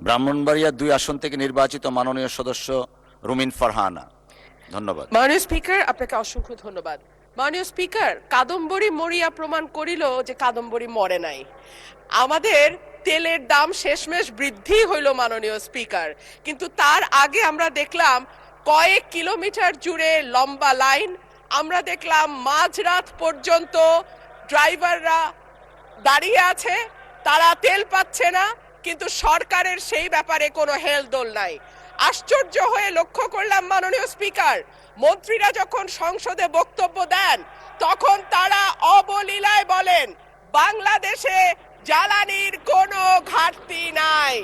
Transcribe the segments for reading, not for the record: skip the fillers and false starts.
ব্রাহ্মণবাড়িয়া 2 আসন থেকে নির্বাচিত মাননীয় সদস্য রুমিন ফারহানা। ধন্যবাদ। মাননীয় স্পিকার, আপনাকে অসংখ্য ধন্যবাদ। মাননীয় স্পিকার, কাদম্বরী মরিয়া প্রমাণ করিল যে কাদম্বরী মরে নাই। আমাদের তেলের দাম শেষমেশ বৃদ্ধি হইল মাননীয় স্পিকার, কিন্তু তার আগে আমরা দেখলাম কয়েক কিলোমিটার জুড়ে লম্বা লাইন। আমরা দেখলাম মাঝরাত পর্যন্ত ড্রাইভাররা দাঁড়িয়ে আছে, তারা তেল পাচ্ছে না, কিন্তু সরকারের সেই ব্যাপারে কোনো হেলদোল নাই। আশ্চর্য হয়ে লক্ষ্য করলাম মাননীয় স্পিকার, মন্ত্রীরা যখন সংসদে বক্তব্য দেন তখন তারা অবলীলায় বলেন বাংলাদেশে জ্বালানির কোনো ঘাটতি নাই,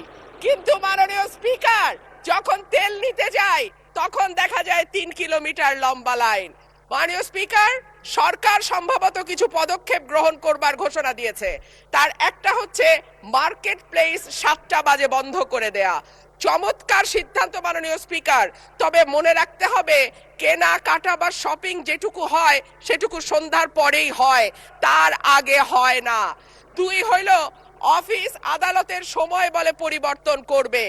কিন্তু মাননীয় স্পিকার যখন তেল নিতে যায় তখন দেখা যায় 3 কিলোমিটার লম্বা লাইন। মাননীয় স্পিকার, সরকার সম্ভবত কিছু পদক্ষেপ গ্রহণ করবার ঘোষণা দিয়েছে। তার একটা হচ্ছে মার্কেট প্লেস 7টা বাজে বন্ধ করে দেয়া। চমৎকার সিদ্ধান্ত মাননীয় স্পিকার, তবে মনে রাখতে হবে কেনা কাটা বা শপিং যেটুকু হয় সেটুকু সন্ধ্যার পরেই হয়, তার আগে হয় না। 2 হইল অফিস আদালতের সময় বলে পরিবর্তন করবে।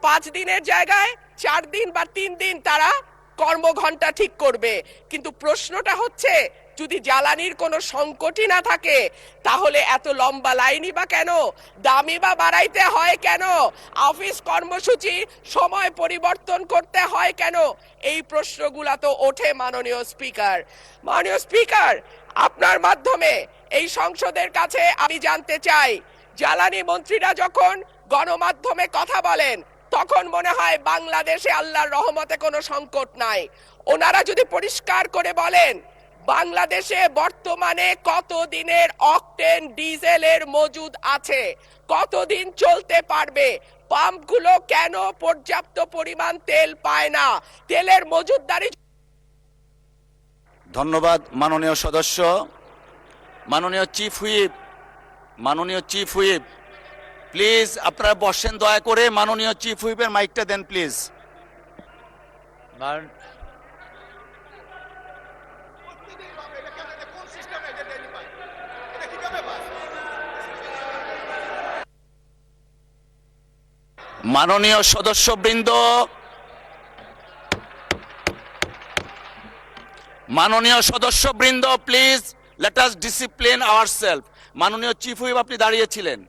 5 দিনের জায়গায় 4 দিন বা 3 দিন তারা কর্মঘণ্টা ঠিক করবে। কিন্তু প্রশ্নটা হচ্ছে যদি জ্বালানির কোনো সংকটই না থাকে তাহলে এত লম্বা লাইনই বা কেন, দামই বা বাড়াইতে হয় কেন, অফিস কর্মসূচি সময় পরিবর্তন করতে হয় কেন? এই প্রশ্নগুলা তো ওঠে মাননীয় স্পিকার। মাননীয় স্পিকার, আপনার মাধ্যমে এই সংসদের কাছে আমি জানতে চাই, জ্বালানি মন্ত্রীরা যখন গণমাধ্যমে কথা বলেন তখন মনে হয় বাংলাদেশে আল্লাহর রহমতে কোনো সংকট নাই। ওনারা যদি পরিষ্কার করে বলেন বাংলাদেশে বর্তমানে কত দিনের অকটেন ডিজেলের মজুদ আছে, কতদিন চলতে পারবে, পাম্পগুলো কেন পর্যাপ্ত পরিমাণ তেল পায় না, তেলের মজুদদারি। ধন্যবাদ মাননীয় সদস্য। মাননীয় চিফ হুইপ প্লিজ আপনারা বসেন দয়া করে। মাননীয় চিফ হুইপের মাইকটা দেন প্লিজ। মাননীয় সদস্যবৃন্দ, please let us discipline ourself. মাননীয় চিফ হুইপ আপনি দাঁড়িয়েছিলেন।